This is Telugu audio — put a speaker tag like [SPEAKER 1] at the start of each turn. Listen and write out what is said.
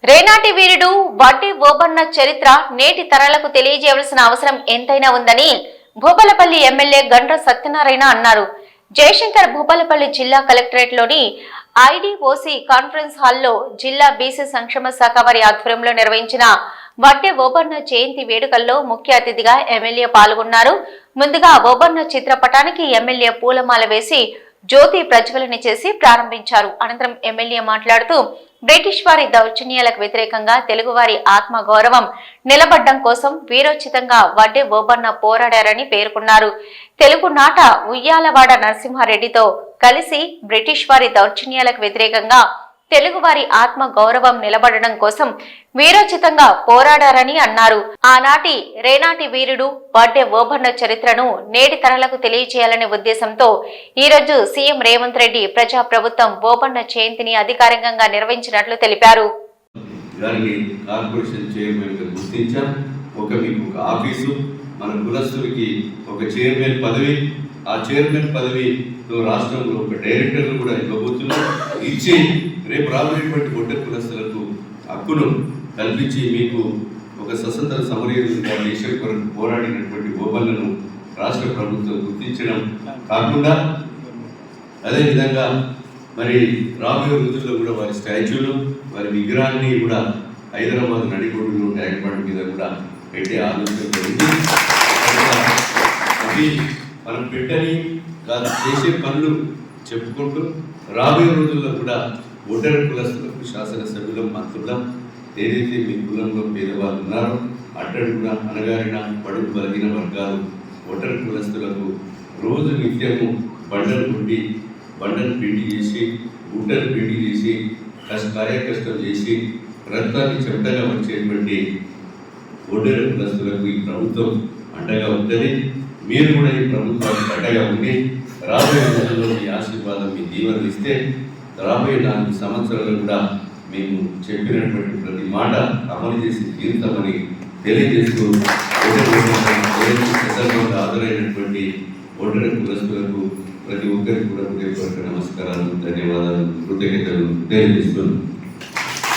[SPEAKER 1] రేనాటి వీరుడు వడ్డే ఓబన్న చరిత్ర నేటి తరాలకు తెలియజేయవలసిన అవసరం ఎంతైనా ఉందని భూపాలపల్లి ఎమ్మెల్యే గండ్ర సత్యనారాయణ అన్నారు. జయశంకర్ భూపాలపల్లి జిల్లా కలెక్టరేట్ లోని ఐడిఓసి కాన్ఫరెన్స్ హాల్లో జిల్లా బీసీ సంక్షేమ శాఖ వారి ఆధ్వర్యంలో నిర్వహించిన వడ్డే ఓబన్న జయంతి వేడుకల్లో ముఖ్య అతిథిగా ఎమ్మెల్యే పాల్గొన్నారు. ముందుగా ఓబన్న చిత్రపటానికి ఎమ్మెల్యే పూలమాల వేసి జ్యోతి ప్రజ్వలన చేసి ప్రారంభించారు. అనంతరం ఎమ్మెల్యే మాట్లాడుతూ బ్రిటిష్ వారి దౌర్జన్యాలకు వ్యతిరేకంగా తెలుగువారి ఆత్మ గౌరవం నిలబడ్డం కోసం వీరోచితంగా వడ్డే ఓబన్న పోరాడారని పేర్కొన్నారు. తెలుగునాట ఉయ్యాలవాడ నరసింహారెడ్డితో కలిసి బ్రిటిష్ వారి దౌర్జన్యాలకు వ్యతిరేకంగా తెలుగువారి ఆత్మ గౌరవం నిలబడడం కోసం వీరోచితంగా పోరాడారని అన్నారు. ఆనాటి రేనాటి వీరుడు వడ్డే ఓబన్న చరిత్రను నేటి తరాలకు తెలియజేయాలనే ఉద్దేశంతో ఈ రోజు సీఎం రేవంత్ రెడ్డి ప్రజాప్రభుత్వం ఓబన్న జయంతిని అధికారికంగా నిర్వహించినట్లు తెలిపారు.
[SPEAKER 2] మన కులస్తులకి ఒక చైర్మన్ పదవి, ఆ చైర్మన్ పదవితో రాష్ట్రంలో ఒక డైరెక్టర్లు కూడా ఇవ్వబోతున్నాం. ఇచ్చి రేపు రాబోయేటువంటి ఒడ్డ కులస్తులకు హక్కును కల్పించి మీకు ఒక స్వతంత్ర సమరయోధులుగా దేశం కొరకు పోరాడినటువంటి ఓబన్నను రాష్ట్ర ప్రభుత్వం గుర్తించడం కాకుండా అదేవిధంగా మరి రాబోయే రోజుల్లో కూడా వారి స్టాచ్యూలు, వారి విగ్రహాన్ని కూడా హైదరాబాద్ నడిగొడ్డులో ట్యాంక్ బండ్ మీద కూడా పెట్టే ఆలోచన జరిగింది. అది మనం పెట్టని కాదు, చేసే పనులు చెప్పుకుంటూ రాబోయే రోజుల్లో కూడా ఓటరు కులస్తులకు శాసనసభ్యులం, మంత్రులం, ఏదైతే మీ కులంలో పేదవాళ్ళు ఉన్నారో అట్టడుగున అనగారిన బడుగు బలిగిన వర్గాలు ఓటరు కులస్తులకు రోజు నిత్యము బండలు కొట్టి బండను పిండి చేసి గుట్టను పిండి చేసి కార్యకష్టం చేసి రక్తాన్ని చెమటగా వచ్చేటువంటి ఓటరు కులస్తులకు ఈ ప్రభుత్వం అండగా ఉంటుంది. మీరు కూడా ఈ ప్రభుత్వానికి అండగా ఉండి రాబోయే రోజుల్లో మీ ఆశీర్వాదం, మీ దీవెనలు ఇస్తే రాబోయే 4 సంవత్సరాలు కూడా మేము చెప్పినటువంటి ప్రతి మాట అమలు చేసి తీరుతామని తెలియజేస్తూ హాజరైనటువంటి ఓటరు కులస్తులకు ప్రతి ఒక్కరికి కూడా హృదయపూర్వక నమస్కారాలు, ధన్యవాదాలు, కృతజ్ఞతలు తెలియజేస్తున్నాను.